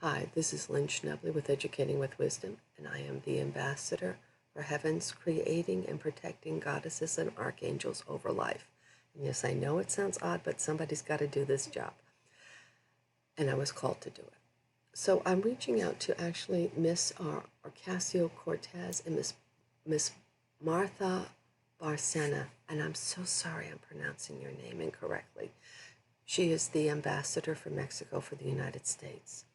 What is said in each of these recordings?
Hi, this is Lynn Schnebley with Educating with Wisdom, and I am the ambassador for Heaven's creating and protecting goddesses and archangels over life. And yes, I know it sounds odd, but somebody's got to do this job, and I was called to do it. So I'm reaching out to actually Miss Occasio Cortez and Miss Martha Barcena, and I'm so sorry I'm pronouncing your name incorrectly. She is the ambassador for Mexico for the United States.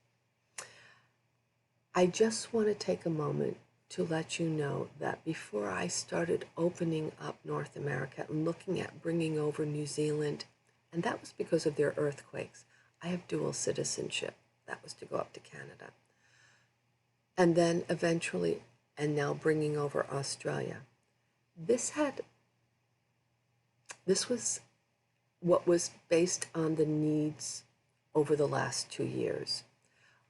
I just want to take a moment to let you know that before I started opening up North America and looking at bringing over New Zealand, and that was because of their earthquakes, I have dual citizenship. That was to go up to Canada. And then eventually, and now bringing over Australia. This was what was based on the needs over the last 2 years.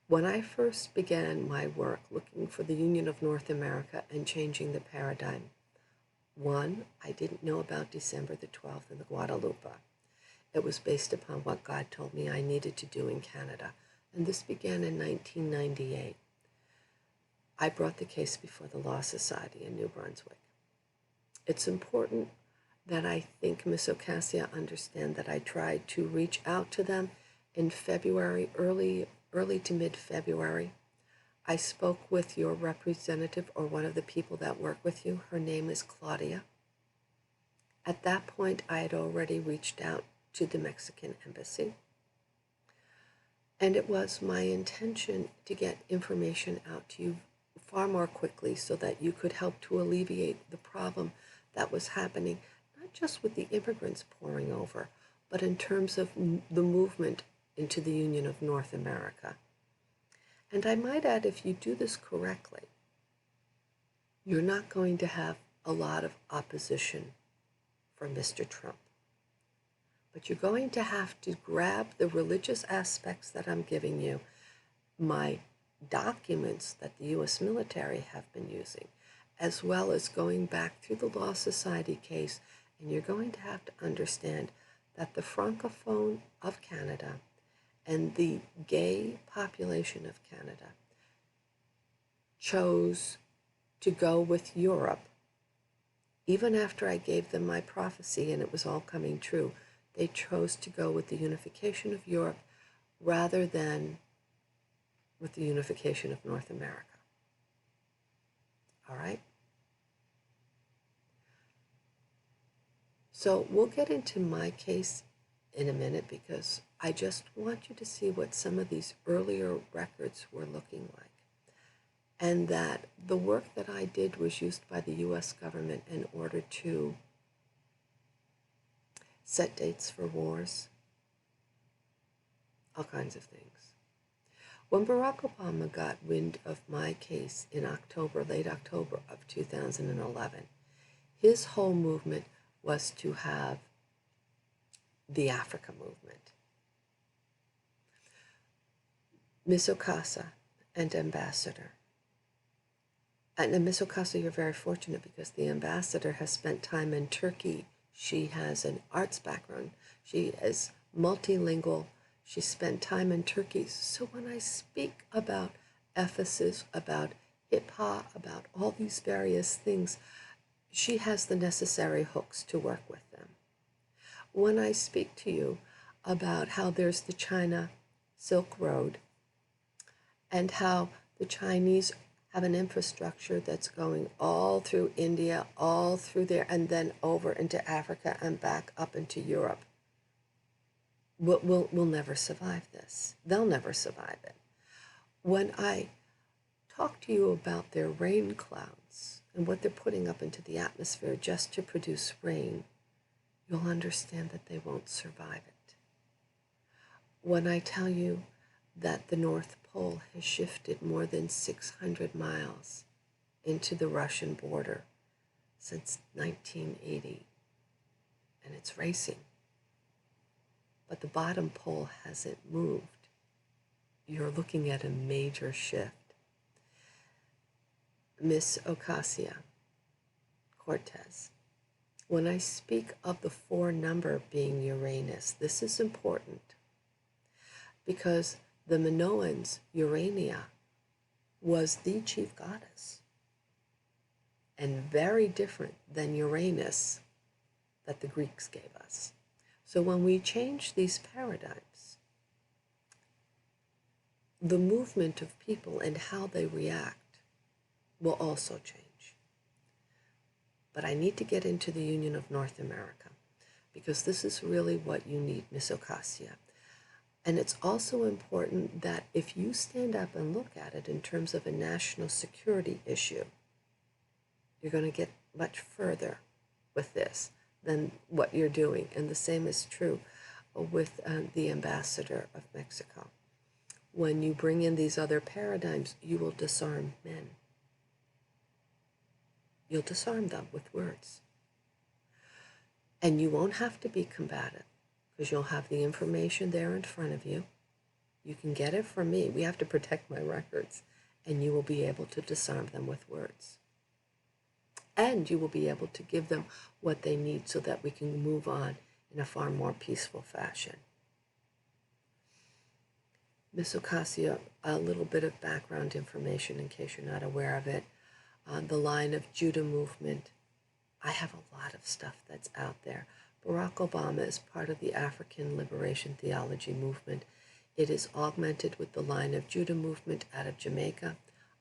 When I first began my work looking for the Union of North America and changing the paradigm, one, I didn't know about December the 12th and the Guadalupe. It was based upon what God told me I needed to do in Canada, and this began in 1998. I brought the case before the Law Society in New Brunswick. It's important that I think Miss Occasio understand that I tried to reach out to them in February, early to mid-February. I spoke with your representative or one of the people that work with you. Her name is Claudia. At that point, I had already reached out to the Mexican embassy. And it was my intention to get information out to you far more quickly so that you could help to alleviate the problem that was happening, not just with the immigrants pouring over, but in terms of the movement into the Union of North America. And I might add, if you do this correctly, you're not going to have a lot of opposition for Mr. Trump. But you're going to have to grab the religious aspects that I'm giving you, my documents that the U.S. military have been using, as well as going back through the Law Society case, and you're going to have to understand that the Francophone of Canada and the gay population of Canada chose to go with Europe. Even after I gave them my prophecy and it was all coming true, they chose to go with the unification of Europe rather than with the unification of North America. All right? So we'll get into my case in a minute because I just want you to see what some of these earlier records were looking like. And that the work that I did was used by the U.S. government in order to set dates for wars, all kinds of things. When Barack Obama got wind of my case in October, late October of 2011, his whole movement was to have the Africa movement. Miss Occasio and Ambassador. And Miss Occasio, you're very fortunate because the ambassador has spent time in Turkey. She has an arts background. She is multilingual. She spent time in Turkey. So when I speak about Ephesus, about hip-hop, about all these various things, she has the necessary hooks to work with them. When I speak to you about how there's the China Silk Road and how the Chinese have an infrastructure that's going all through India, all through there, and then over into Africa and back up into Europe, we'll never survive this. They'll never survive it. When I talk to you about their rain clouds and what they're putting up into the atmosphere just to produce rain, you'll understand that they won't survive it. When I tell you that the North Pole has shifted more than 600 miles into the Russian border since 1980, and it's racing, but the bottom pole hasn't moved, you're looking at a major shift. Miss Occasio Cortez, when I speak of the 4 number being Uranus, this is important because the Minoans, Urania, was the chief goddess, and very different than Uranus that the Greeks gave us. So when we change these paradigms, the movement of people and how they react will also change. But I need to get into the Union of North America, because this is really what you need, Miss Occasio. And it's also important that if you stand up and look at it in terms of a national security issue, you're going to get much further with this than what you're doing. And the same is true with the ambassador of Mexico. When you bring in these other paradigms, you will disarm men. You'll disarm them with words. And you won't have to be combative, because you'll have the information there in front of you. You can get it from me. We have to protect my records. And you will be able to disarm them with words. And you will be able to give them what they need so that we can move on in a far more peaceful fashion. Miss Occasio, a little bit of background information in case you're not aware of it. The Line of Judah movement. I have a lot of stuff that's out there. Barack Obama is part of the African Liberation Theology movement. It is augmented with the Line of Judah movement out of Jamaica.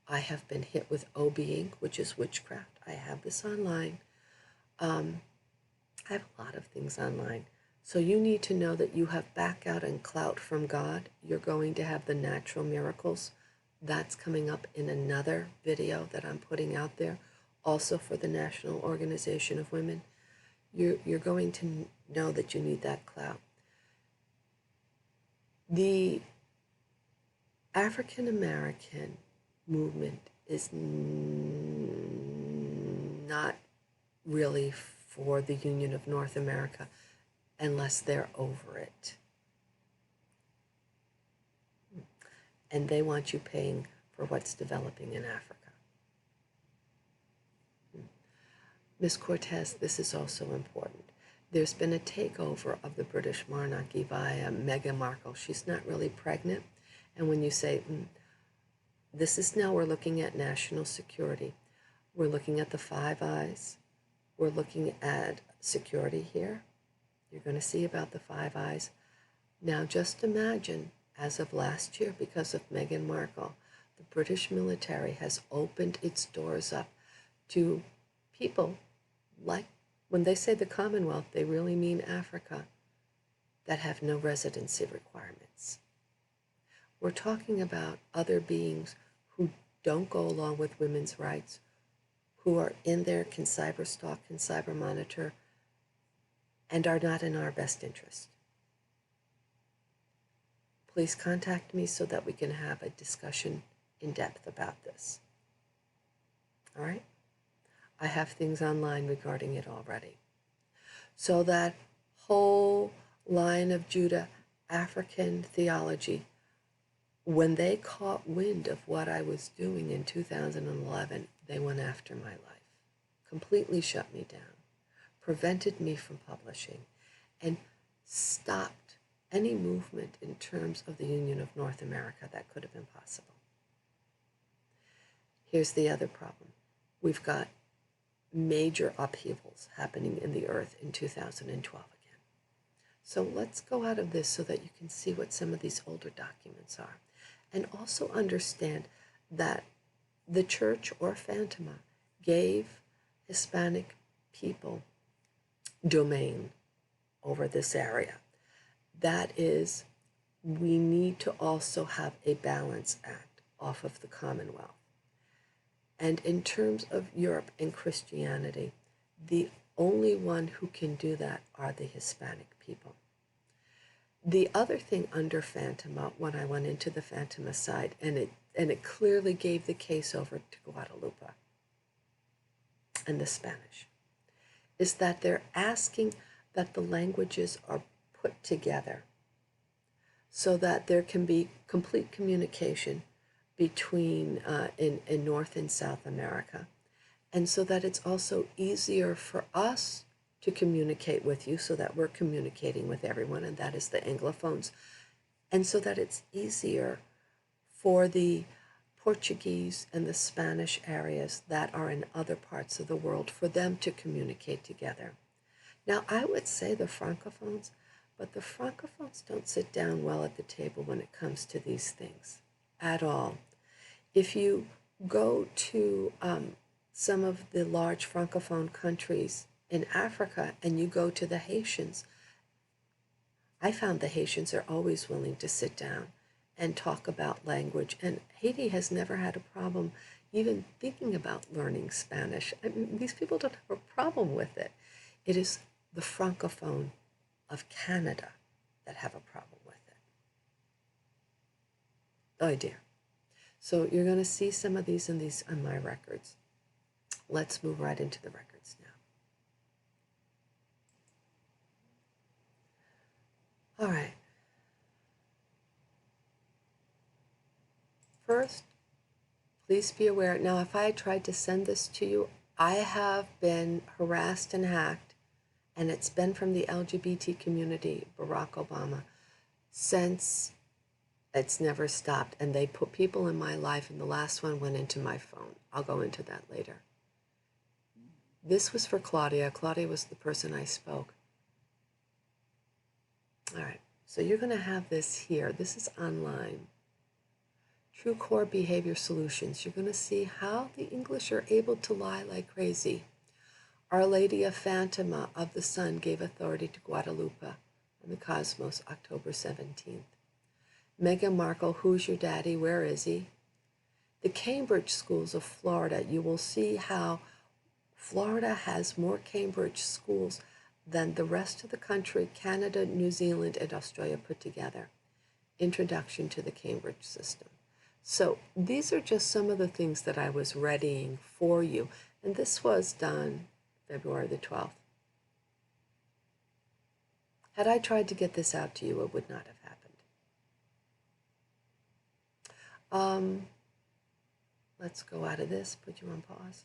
I have been hit with OBing, which is witchcraft. I have this online. I have a lot of things online. So you need to know that you have back out and clout from God. You're going to have the natural miracles. That's coming up in another video that I'm putting out there, also for the National Organization of Women. You're going to know that you need that clout. The African American movement is not really for the Union of North America unless they're over it. And they want you paying for what's developing in Africa. Miss Cortez, this is also important. There's been a takeover of the British monarchy via Meghan Markle. She's not really pregnant. And when you say, this is now, we're looking at national security. We're looking at the Five Eyes. We're looking at security here. You're going to see about the Five Eyes. Now just imagine, as of last year, because of Meghan Markle, the British military has opened its doors up to people like, when they say the Commonwealth, they really mean Africa, that have no residency requirements. We're talking about other beings who don't go along with women's rights, who are in there, can cyber stalk, can cyber monitor, and are not in our best interest. Please contact me so that we can have a discussion in depth about this. All right? I have things online regarding it already. So that whole line of Judah, African theology, when they caught wind of what I was doing in 2011, they went after my life, completely shut me down, prevented me from publishing, and stopped any movement in terms of the Union of North America that could have been possible. Here's the other problem. We've got major upheavals happening in the earth in 2012 again. So let's go out of this so that you can see what some of these older documents are. And also understand that the church or Fantoma gave Hispanic people domain over this area. That is, we need to also have a Balance Act off of the Commonwealth. And in terms of Europe and Christianity, the only one who can do that are the Hispanic people. The other thing under Fantoma, when I went into the Fantoma side, and it clearly gave the case over to Guadalupe and the Spanish, is that they're asking that the languages are put together so that there can be complete communication between in North and South America, and so that it's also easier for us to communicate with you so that we're communicating with everyone, and that is the Anglophones. and so that it's easier for the Portuguese and the Spanish areas that are in other parts of the world for them to communicate together. Now, I would say the Francophones, but the Francophones don't sit down well at the table when it comes to these things at all. If you go to some of the large Francophone countries in Africa and you go to the Haitians, I found the Haitians are always willing to sit down and talk about language. And Haiti has never had a problem even thinking about learning Spanish. I mean, these people don't have a problem with it. It is the Francophone of Canada that have a problem with it. Oh dear. So you're going to see some of these in these on my records. Let's move right into the records now. All right. First, please be aware. Now, if I had tried to send this to you, I have been harassed and hacked, and it's been from the LGBT community, Barack Obama, since it's never stopped. And they put people in my life, and the last one went into my phone. I'll go into that later. This was for Claudia. Claudia was the person I spoke. All right, so you're going to have this here. This is online. True Core Behavior Solutions. You're going to see how the English are able to lie like crazy. Our Lady of Fatima of the Sun gave authority to Guadalupe and the cosmos, October 17th. Meghan Markle, who's your daddy? Where is he? The Cambridge schools of Florida. You will see how Florida has more Cambridge schools than the rest of the country, Canada, New Zealand, and Australia put together. Introduction to the Cambridge system. So these are just some of the things that I was readying for you. And this was done February the 12th. Had I tried to get this out to you, it would not have happened. Let's go out of this, put you on pause.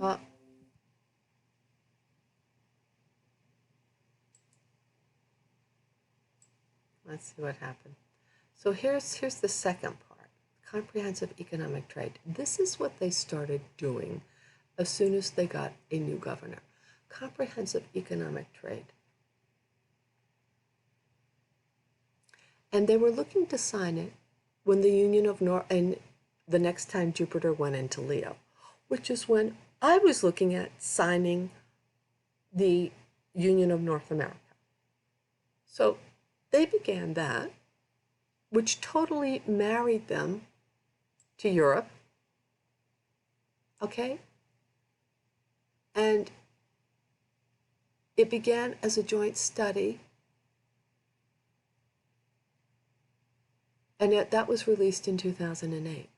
Uh, let's see what happened. So here's the second part, comprehensive economic trade. This is what they started doing as soon as they got a new governor. Comprehensive economic trade. And they were looking to sign it when the Union of North, and the next time Jupiter went into Leo, which is when I was looking at signing the Union of North America. So they began that, which totally married them to Europe, okay? And it began as a joint study, and that was released in 2008.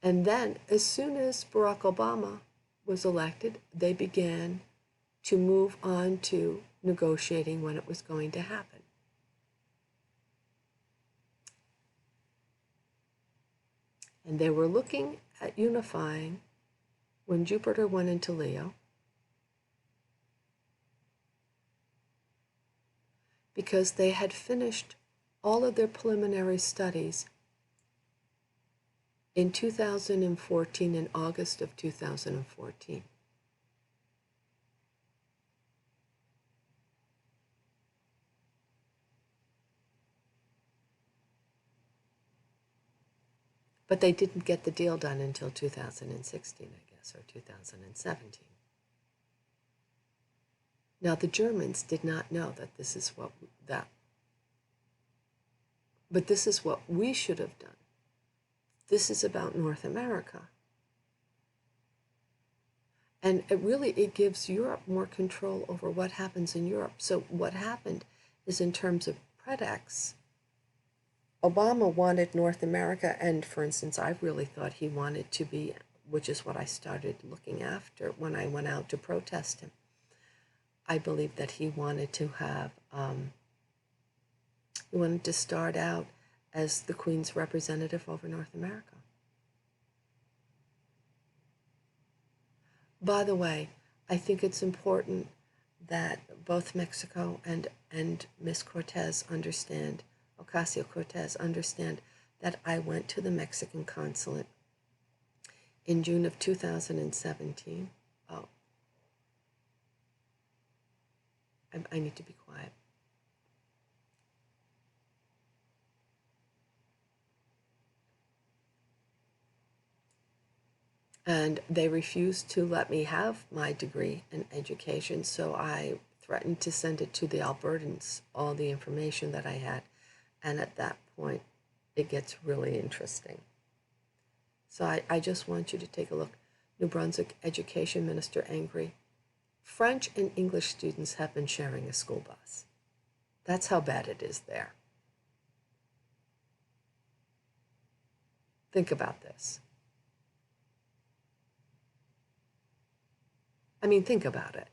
And then, as soon as Barack Obama was elected, they began to move on to negotiating when it was going to happen. And they were looking at unifying when Jupiter went into Leo, because they had finished all of their preliminary studies in 2014, in August of 2014. But they didn't get the deal done until 2016, I guess, or 2017. Now, the Germans did not know that this is what but this is what we should have done. This is about North America. And it gives Europe more control over what happens in Europe. So what happened is, in terms of predex, Obama wanted North America, and for instance, I really thought he wanted to be, which is what I started looking after when I went out to protest him. I believe that he wanted to have, he wanted to start out as the Queen's representative over North America. By the way, I think it's important that both Mexico and Miss Cortez understand, Occasio Cortez understand, that I went to the Mexican consulate in June of 2017. Oh, I need to be quiet. And they refused to let me have my degree in education, so I threatened to send it to the Albertans, all the information that I had. And at that point, it gets really interesting. So I just want you to take a look. New Brunswick Education Minister angry. French and English students have been sharing a school bus. That's how bad it is there. Think about this. I mean, think about it.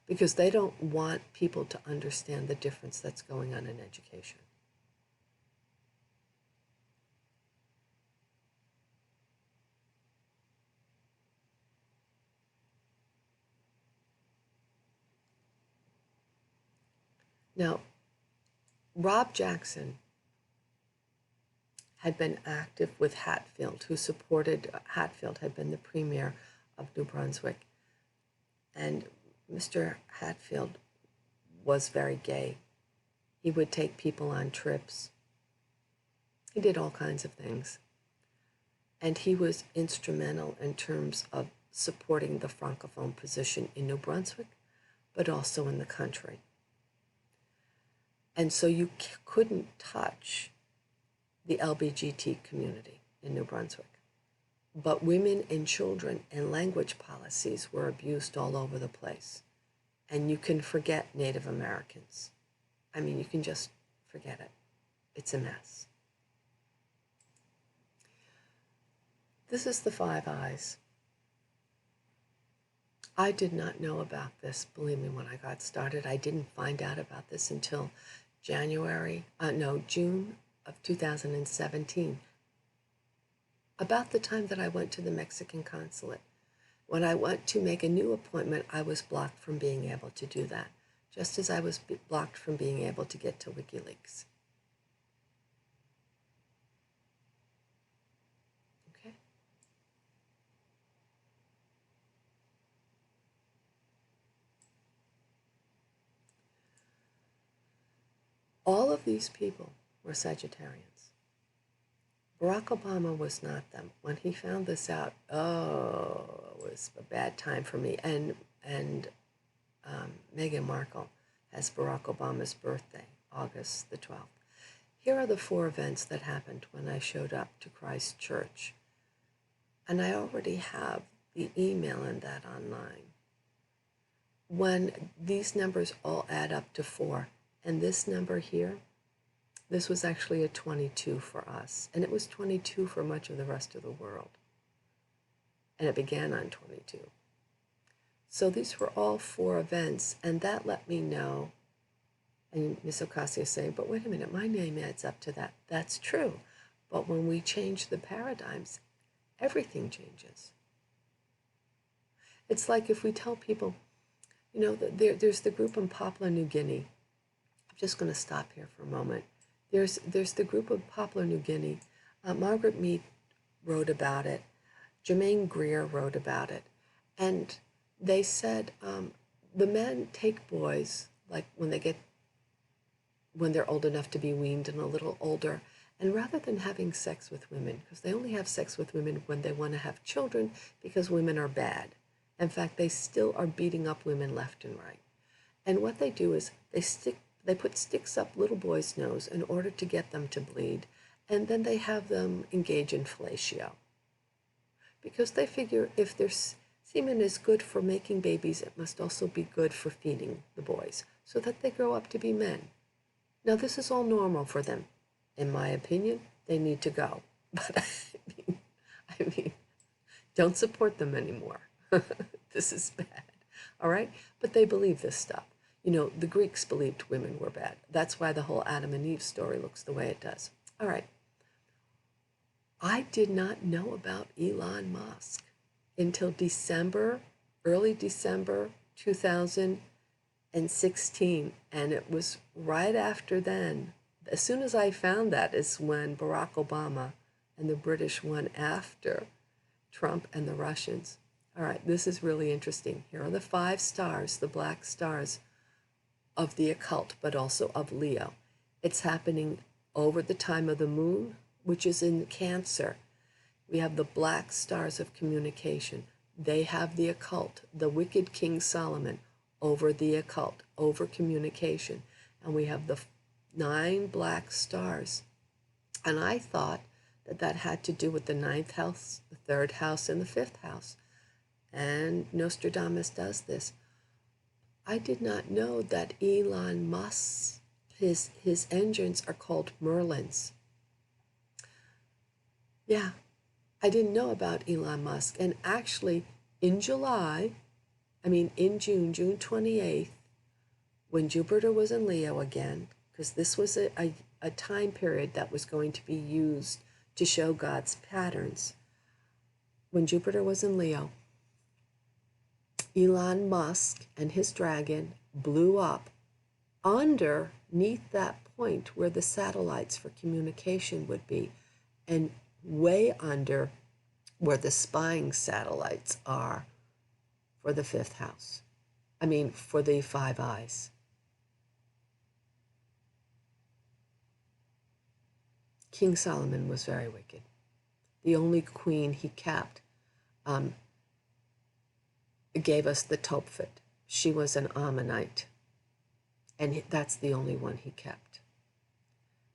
Because they don't want people to understand the difference that's going on in education. Now, Rob Jackson had been active with Hatfield, who supported, Hatfield had been the premier of New Brunswick. And Mr. Hatfield was very gay. He would take people on trips. He did all kinds of things. And he was instrumental in terms of supporting the Francophone position in New Brunswick, but also in the country. And so you couldn't touch the LGBT community in New Brunswick. But women and children and language policies were abused all over the place. And you can forget Native Americans. I mean, you can just forget it. It's a mess. This is the Five Eyes. I did not know about this, believe me, when I got started. I didn't find out about this until June of 2017. About the time that I went to the Mexican consulate. When I went to make a new appointment, I was blocked from being able to do that, just as I was blocked from being able to get to WikiLeaks. Okay? All of these people were Sagittarians. Barack Obama was not them. When he found this out, oh, it was a bad time for me. And Meghan Markle has Barack Obama's birthday, August the 12th. Here are the 4 events that happened when I showed up to Christ Church. And I already have the email and that online. When these numbers all add up to 4, and this number here, this was actually a 22 for us, and it was 22 for much of the rest of the world. And it began on 22. So these were all 4 events, and that let me know. And Miss Occasio saying, but wait a minute, my name adds up to that. That's true. But when we change the paradigms, everything changes. It's like if we tell people, you know, there's the group in Papua New Guinea. I'm just going to stop here for a moment. There's the group of Papua New Guinea. Margaret Mead wrote about it. Germaine Greer wrote about it. And they said the men take boys, like when they're old enough to be weaned and a little older, and rather than having sex with women, because they only have sex with women when they want to have children because women are bad. In fact, they still are beating up women left and right. And what they do is they put sticks up little boys' nose in order to get them to bleed, and then they have them engage in fellatio. Because they figure if their semen is good for making babies, it must also be good for feeding the boys, so that they grow up to be men. Now, this is all normal for them. In my opinion, they need to go. But I mean, don't support them anymore. This is bad, all right? But they believe this stuff. You know, the Greeks believed women were bad. That's why the whole Adam and Eve story looks the way it does. All right. I did not know about Elon Musk until early December 2016. And it was right after then. As soon as I found that is when Barack Obama and the British won after Trump and the Russians. All right, this is really interesting. Here are the 5 stars, the black stars of the occult, but also of Leo. It's happening over the time of the moon, which is in Cancer. We have the black stars of communication. They have the occult, the wicked King Solomon, over the occult, over communication. And we have the 9 black stars. And I thought that that had to do with the 9th house, the 3rd house, and the 5th house. And Nostradamus does this. I did not know that Elon Musk, his engines are called Merlins. Yeah, I didn't know about Elon Musk. And actually, in June 28th, when Jupiter was in Leo again, because this was a time period that was going to be used to show God's patterns. When Jupiter was in Leo, Elon Musk and his dragon blew up underneath that point where the satellites for communication would be, and way under where the spying satellites are for the 5th house. For the 5 eyes. King Solomon was very wicked. The only queen he kept gave us the Tophet. She was an Ammonite, and that's the only one he kept.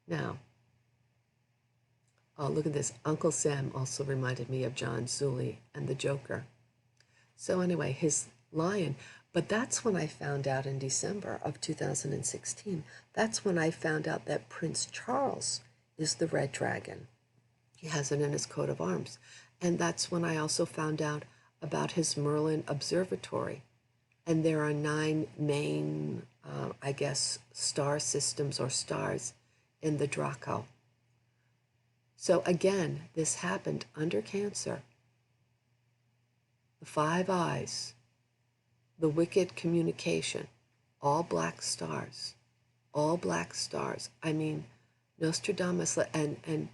Now, oh, look at this. Uncle Sam also reminded me of John Zuley and the Joker. So anyway, his lion. But that's when I found out in December of 2016. That's when I found out that Prince Charles is the red dragon. He has it in his coat of arms. And that's when I also found out about his Merlin Observatory. And there are 9 main, star systems or stars in the Draco. So again, this happened under Cancer. The 5 eyes, the wicked communication, all black stars, all black stars. Nostradamus, and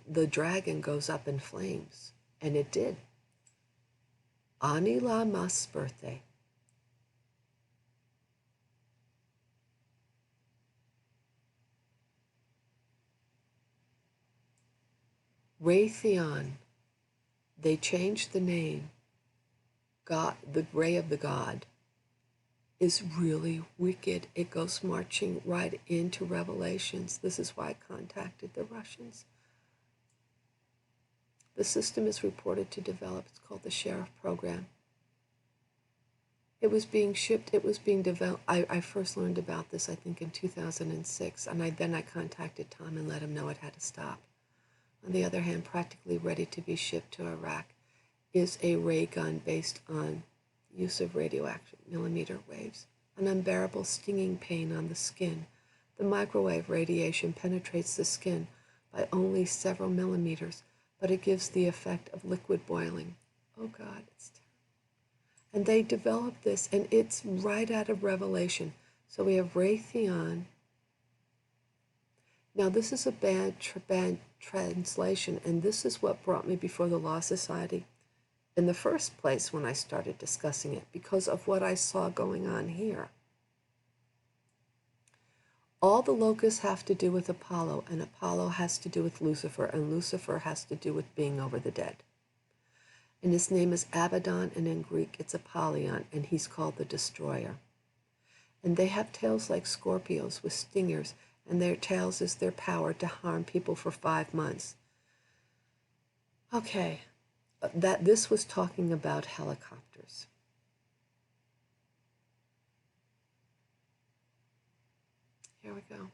the dragon goes up in flames, and it did. On Elon Musk's birthday. Raytheon, they changed the name. God, the ray of the god, is really wicked. It goes marching right into Revelations. This is why I contacted the Russians. The system is reported to develop. It's called the Sheriff Program. It was being shipped, it was being developed. I first learned about this, I think, in 2006, and then I contacted Tom and let him know it had to stop. On the other hand, practically ready to be shipped to Iraq is a ray gun based on use of radioactive millimeter waves, an unbearable stinging pain on the skin. The microwave radiation penetrates the skin by only several millimeters, but it gives the effect of liquid boiling. Oh God, it's terrible. And they developed this, and it's right out of Revelation. So we have Raytheon. Now this is a bad translation, and this is what brought me before the Law Society in the first place when I started discussing it, because of what I saw going on here. All the locusts have to do with Apollo, and Apollo has to do with Lucifer, and Lucifer has to do with being over the dead. And his name is Abaddon, and in Greek it's Apollyon, and he's called the Destroyer. And they have tails like scorpions with stingers, and their tails is their power to harm people for 5 months. Okay, this was talking about helicopters. Here we go.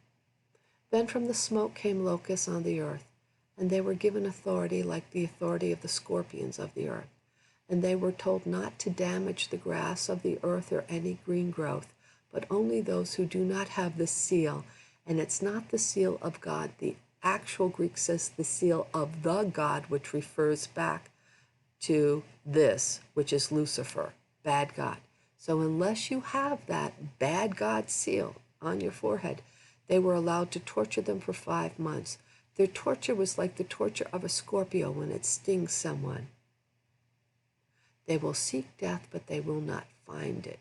Then from the smoke came locusts on the earth, and they were given authority like the authority of the scorpions of the earth. And they were told not to damage the grass of the earth or any green growth, but only those who do not have the seal. And it's not the seal of God. The actual Greek says the seal of the God, which refers back to this, which is Lucifer, bad God. So unless you have that bad God seal on your forehead, they were allowed to torture them for 5 months. Their torture was like the torture of a Scorpio when it stings someone. They will seek death, but they will not find it.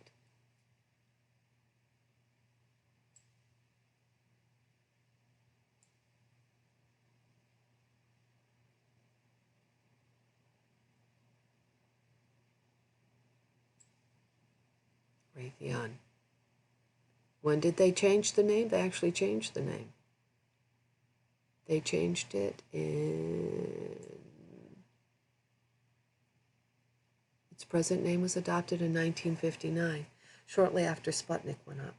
Raytheon. When did they change the name? They actually changed the name. They changed it in... Its present name was adopted in 1959, shortly after Sputnik went up.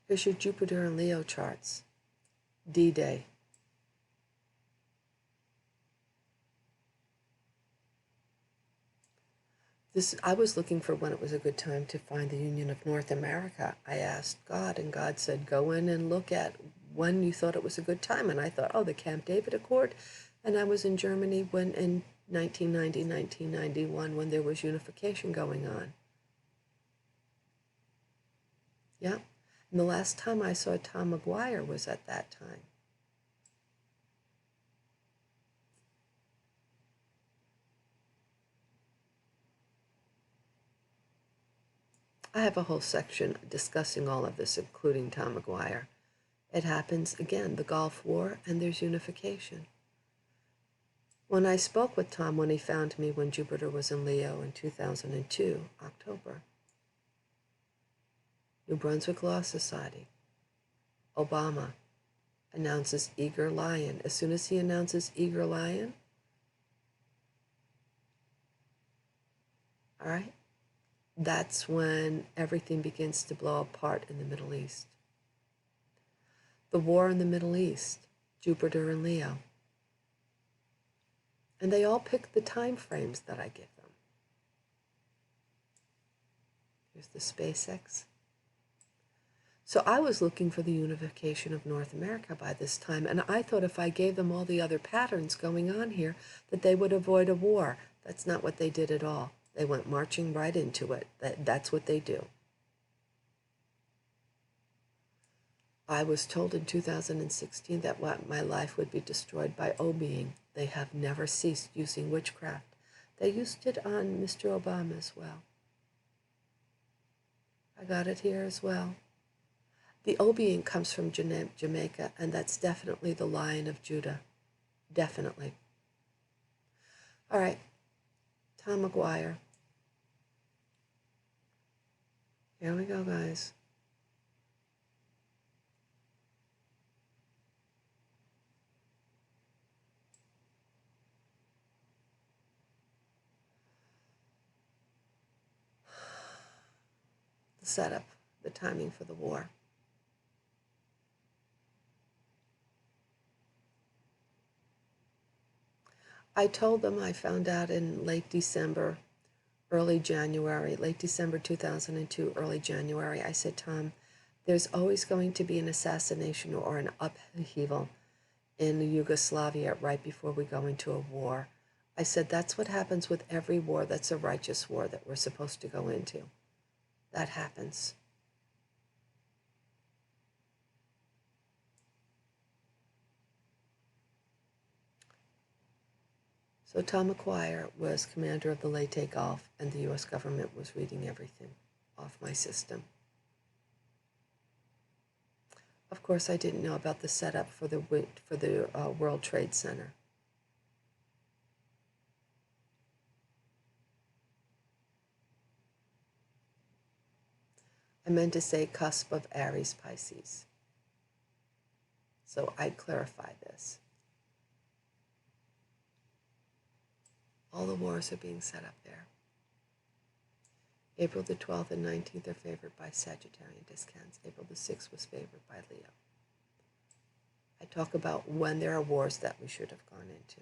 Here's your Jupiter and Leo charts. D-Day. I was looking for when it was a good time to find the Union of North America. I asked God, and God said, go in and look at when you thought it was a good time. And I thought, oh, the Camp David Accord. And I was in Germany when in 1990, 1991, when there was unification going on. Yeah. And the last time I saw Tom Maguire was at that time. I have a whole section discussing all of this, including Tom Maguire. It happens again, the Gulf War, and there's unification. When I spoke with Tom when he found me when Jupiter was in Leo in 2002, October, New Brunswick Law Society, Obama announces Eager Lion. As soon as he announces Eager Lion, all right, that's when everything begins to blow apart in the Middle East. The war in the Middle East, Jupiter and Leo. And they all pick the time frames that I give them. Here's the SpaceX. So I was looking for the unification of North America by this time, and I thought if I gave them all the other patterns going on here, that they would avoid a war. That's not what they did at all. They went marching right into it. That's what they do. I was told in 2016 that my life would be destroyed by O-being. They have never ceased using witchcraft. They used it on Mr. Obama as well. I got it here as well. The Obiang comes from Jamaica, and that's definitely the Lion of Judah. Definitely. All right, Tom McGuire. Here we go, guys. The setup, the timing for the war. I told them I found out in late December, early January, late December 2002, early January. I said, Tom, there's always going to be an assassination or an upheaval in Yugoslavia right before we go into a war. I said, that's what happens with every war that's a righteous war that we're supposed to go into. That happens. So Tom McGuire was commander of the Leyte Gulf, and the U.S. government was reading everything off my system. Of course, I didn't know about the setup for the World Trade Center. I meant to say cusp of Aries Pisces. So I'd clarify this. All the wars are being set up there. April the 12th and 19th are favored by Sagittarian discounts. April the 6th was favored by Leo. I talk about when there are wars that we should have gone into.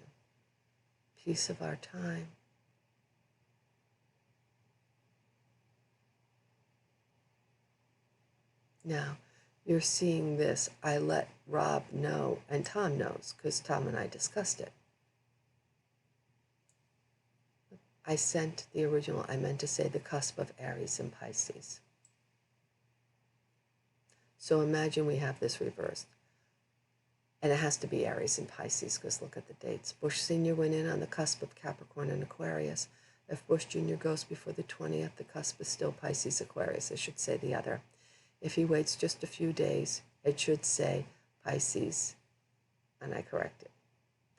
Piece of our time. Now, you're seeing this. I let Rob know, and Tom knows, because Tom and I discussed it. I sent the original, I meant to say the cusp of Aries and Pisces. So imagine we have this reversed. And it has to be Aries and Pisces, because look at the dates. Bush Sr. went in on the cusp of Capricorn and Aquarius. If Bush Jr. goes before the 20th, the cusp is still Pisces Aquarius. I should say the other. If he waits just a few days, it should say Pisces, and I correct it,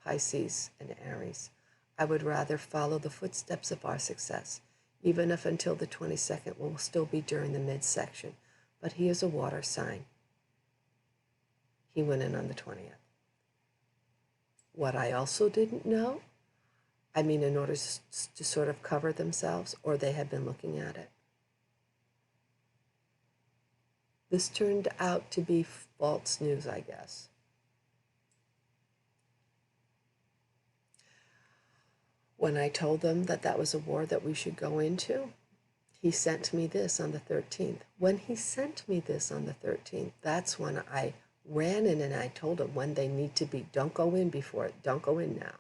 Pisces and Aries. I would rather follow the footsteps of our success, even if until the 22nd will still be during the midsection. But he is a water sign. He went in on the 20th. What I also didn't know, I mean, in order to sort of cover themselves, or they had been looking at it, this turned out to be false news, I guess. When I told them that that was a war that we should go into, he sent me this on the 13th. When he sent me this on the 13th, that's when I ran in and I told them when they need to be, don't go in before it, don't go in now.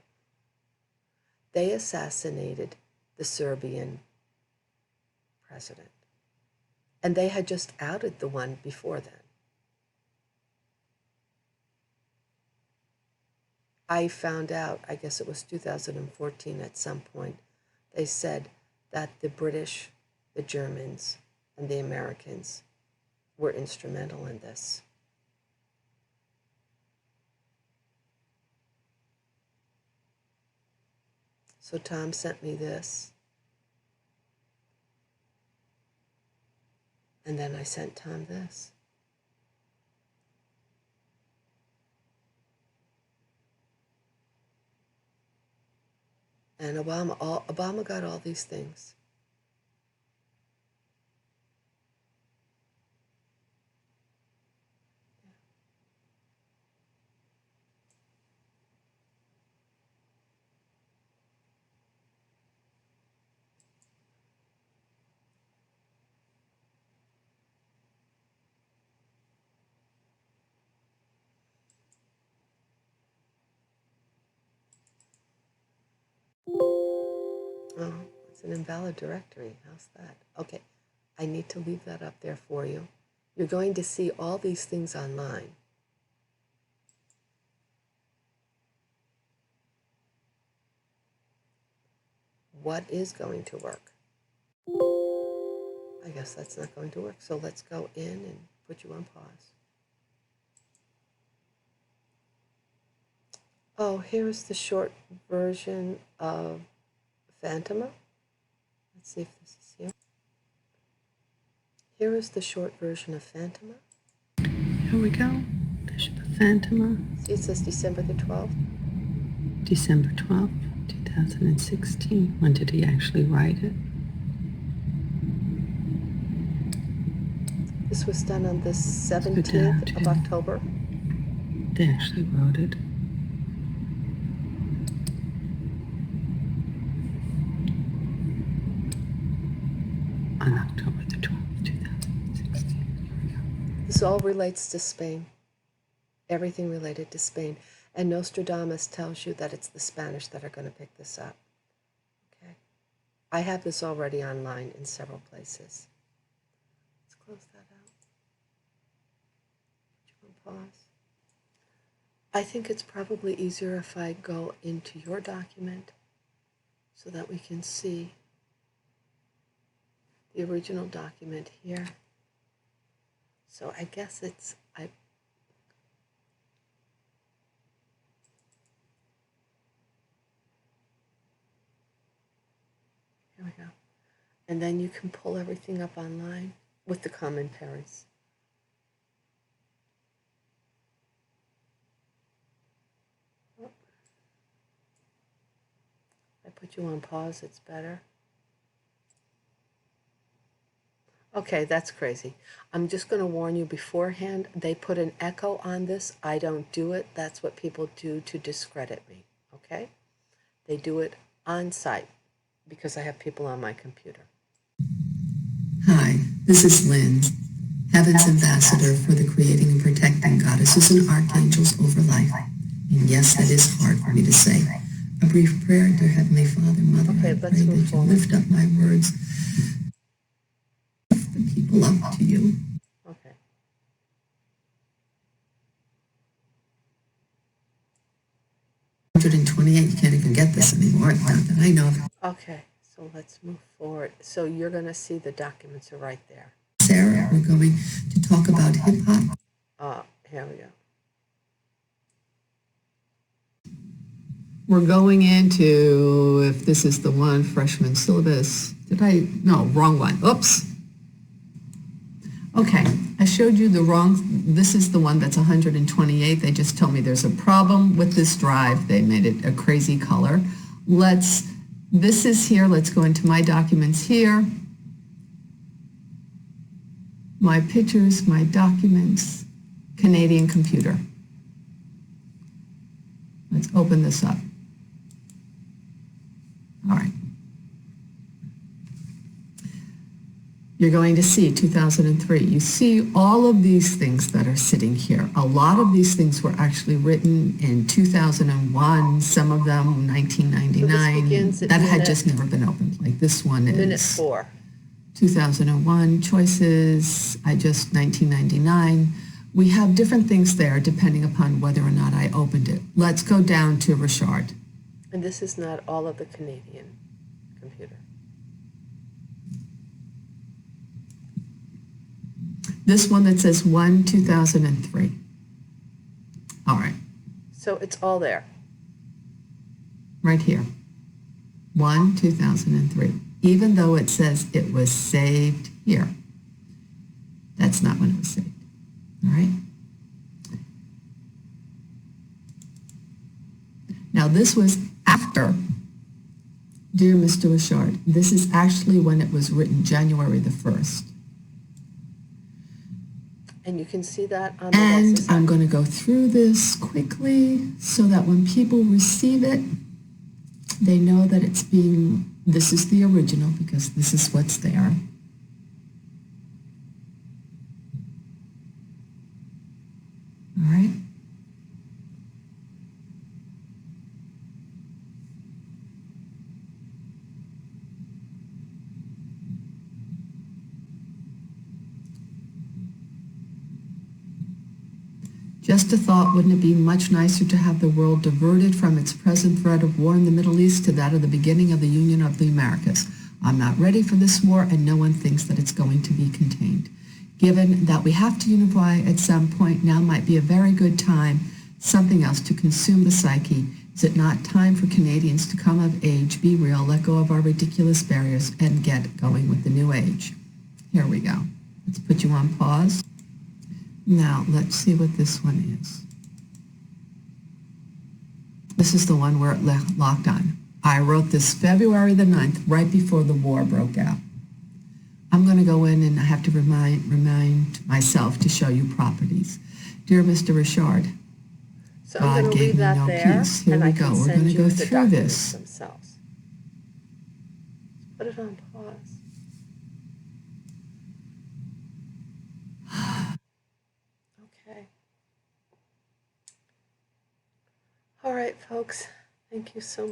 They assassinated the Serbian president. And they had just outed the one before then. I found out, I guess it was 2014 at some point, they said that the British, the Germans, and the Americans were instrumental in this. So Tom sent me this. And then I sent Tom this. And Obama got all these things. Oh, it's an invalid directory. How's that? Okay, I need to leave that up there for you. You're going to see all these things online. What is going to work? I guess that's not going to work. So let's go in and put you on pause. Oh, here's the short version of Phantoma. Let's see if this is here. Here is the short version of Phantoma. Here we go. There's the Phantoma. See, it says December the 12th. December 12th, 2016. When did he actually write it? This was done on the 17th of October. They actually wrote it. On October the 12th, 2016. Here we go. This all relates to Spain. Everything related to Spain. And Nostradamus tells you that it's the Spanish that are going to pick this up. Okay. I have this already online in several places. Let's close that out. Pause. I think it's probably easier if I go into your document so that we can see the original document here. So I guess it's, here we go. And then you can pull everything up online with the commentaries. I put you on pause, it's better. Okay, that's crazy. I'm just going to warn you beforehand. They put an echo on this. I don't do it. That's what people do to discredit me, okay? They do it on site because I have people on my computer. Hi, this is Lynn, Heaven's ambassador for the creating and protecting goddesses and archangels over life. And yes, that is hard for me to say. A brief prayer, dear Heavenly Father, Mother, Okay, I let's pray move that you forward. lift up my words, lift the people up to you. Okay. You can't even get this anymore, not that I know of. Okay, so let's move forward. So you're going to see the documents are right there. Sarah, we're going to talk about hip-hop. Here we go. We're going into, if this is the one, freshman syllabus. No, wrong one. Oops. Okay, I showed you the wrong, this is the one that's 128. They just told me there's a problem with this drive. They made it a crazy color. This is here. Let's go into my documents here. My pictures, my documents, Canadian computer. Let's open this up. All right. You're going to see 2003. You see all of these things that are sitting here. A lot of these things were actually written in 2001, some of them 1999. So this begins at that had just never been opened. Like this one is Minute 4. 2001 choices, 1999. We have different things there depending upon whether or not I opened it. Let's go down to Richard. And this is not all of the Canadian computer. This one that says 1, 2003. All right. So it's all there. Right here. 1, 2003. Even though it says it was saved here. That's not when it was saved. All right. Now this was after, dear Mr. Richard, this is actually when it was written, January the 1st. And you can see that on the And website. I'm going to go through this quickly so that when people receive it, they know that this is the original because this is what's there. All right. Just a thought, wouldn't it be much nicer to have the world diverted from its present threat of war in the Middle East to that of the beginning of the Union of the Americas? I'm not ready for this war, and no one thinks that it's going to be contained. Given that we have to unify at some point, now might be a very good time, something else to consume the psyche. Is it not time for Canadians to come of age, be real, let go of our ridiculous barriers, and get going with the new age? Here we go. Let's put you on pause. Now, let's see what this one is. This is the one where it locked on. I wrote this February the 9th, right before the war broke out. I'm going to go in and I have to remind myself to show you properties. Dear Mr. Richard, So I'm God going to gave leave me that no there, peace. Here and we I go. can We're send going to you go the through documents this. themselves. Put it on pause. Okay. All right, folks. Thank you so much.